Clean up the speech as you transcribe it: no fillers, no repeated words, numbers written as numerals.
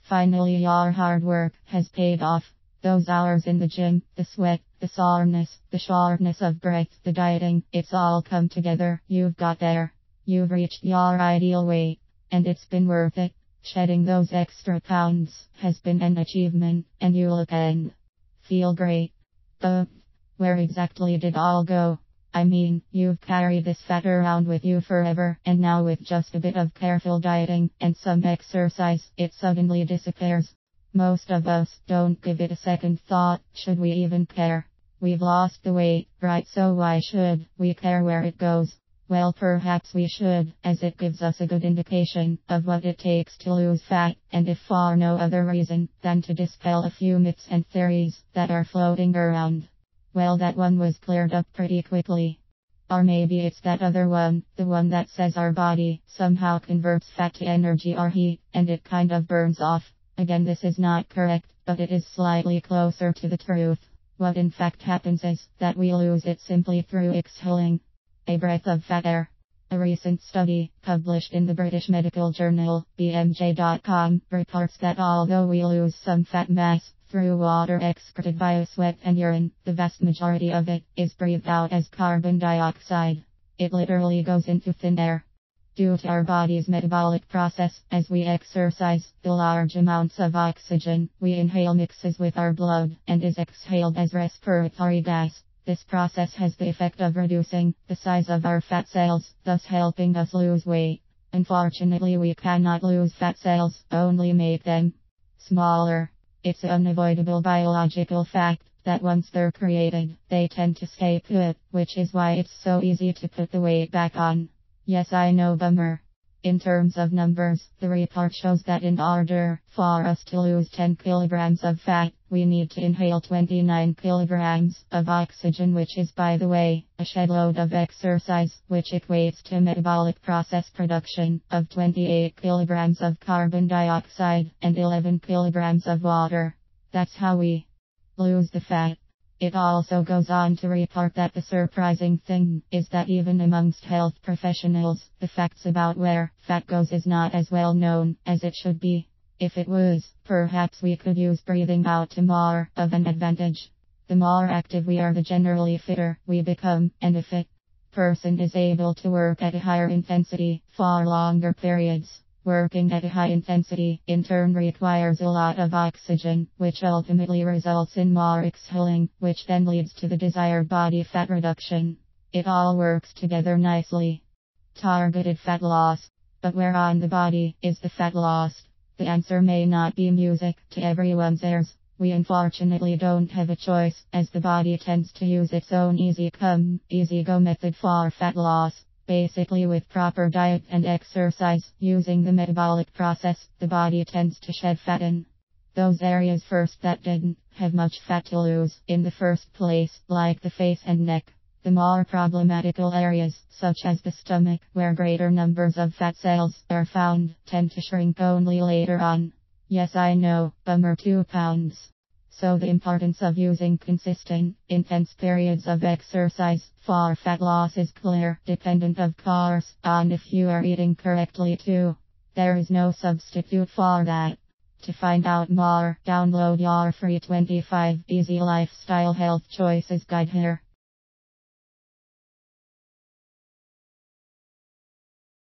Finally, your hard work has paid off. Those hours in the gym, the sweat, the soreness, the shortness of breath, the dieting, it's all come together. You've got there. You've reached your ideal weight. And it's been worth it. Shedding those extra pounds has been an achievement, and you look and feel great. But where exactly did all go? I mean, you've carried this fat around with you forever, and now with just a bit of careful dieting and some exercise, it suddenly disappears. Most of us don't give it a second thought. Should we even care? We've lost the weight, right? So why should we care where it goes? Well, perhaps we should, as it gives us a good indication of what it takes to lose fat, and if for no other reason than to dispel a few myths and theories that are floating around. Well, that one was cleared up pretty quickly. Or maybe it's that other one, the one that says our body somehow converts fat to energy or heat, and it kind of burns off. Again, this is not correct, but it is slightly closer to the truth. What in fact happens is that we lose it simply through exhaling a breath of fat air. A recent study, published in the British Medical Journal, BMJ.com, reports that although we lose some fat mass through water excreted via sweat and urine, the vast majority of it is breathed out as carbon dioxide. It literally goes into thin air. Due to our body's metabolic process, as we exercise, the large amounts of oxygen we inhale mixes with our blood and is exhaled as respiratory gas. This process has the effect of reducing the size of our fat cells, thus helping us lose weight. Unfortunately, we cannot lose fat cells, only make them smaller. It's an unavoidable biological fact that once they're created, they tend to stay put, which is why it's so easy to put the weight back on. Yes, I know, bummer. In terms of numbers, the report shows that in order for us to lose 10 kilograms of fat, we need to inhale 29 kilograms of oxygen, which is, by the way, a shed load of exercise, which equates to metabolic process production of 28 kilograms of carbon dioxide and 11 kilograms of water. That's how we lose the fat. It also goes on to report that the surprising thing is that even amongst health professionals, the facts about where fat goes is not as well known as it should be. If it was, perhaps we could use breathing out to more of an advantage. The more active we are, the generally fitter we become, and a fit person is able to work at a higher intensity for longer periods. Working at a high intensity, in turn, requires a lot of oxygen, which ultimately results in more exhaling, which then leads to the desired body fat reduction. It all works together nicely. Targeted fat loss. But where on the body is the fat lost? The answer may not be music to everyone's ears. We unfortunately don't have a choice, as the body tends to use its own easy come, easy go method for fat loss. Basically, with proper diet and exercise, using the metabolic process, the body tends to shed fat in those areas first that didn't have much fat to lose in the first place, like the face and neck. The more problematical areas, such as the stomach, where greater numbers of fat cells are found, tend to shrink only later on. Yes, I know, bummer, 2 pounds. So the importance of using consistent, intense periods of exercise for fat loss is clear, dependent of course on if you are eating correctly too. There is no substitute for that. To find out more, download your free 25 Easy Lifestyle Health Choices guide here.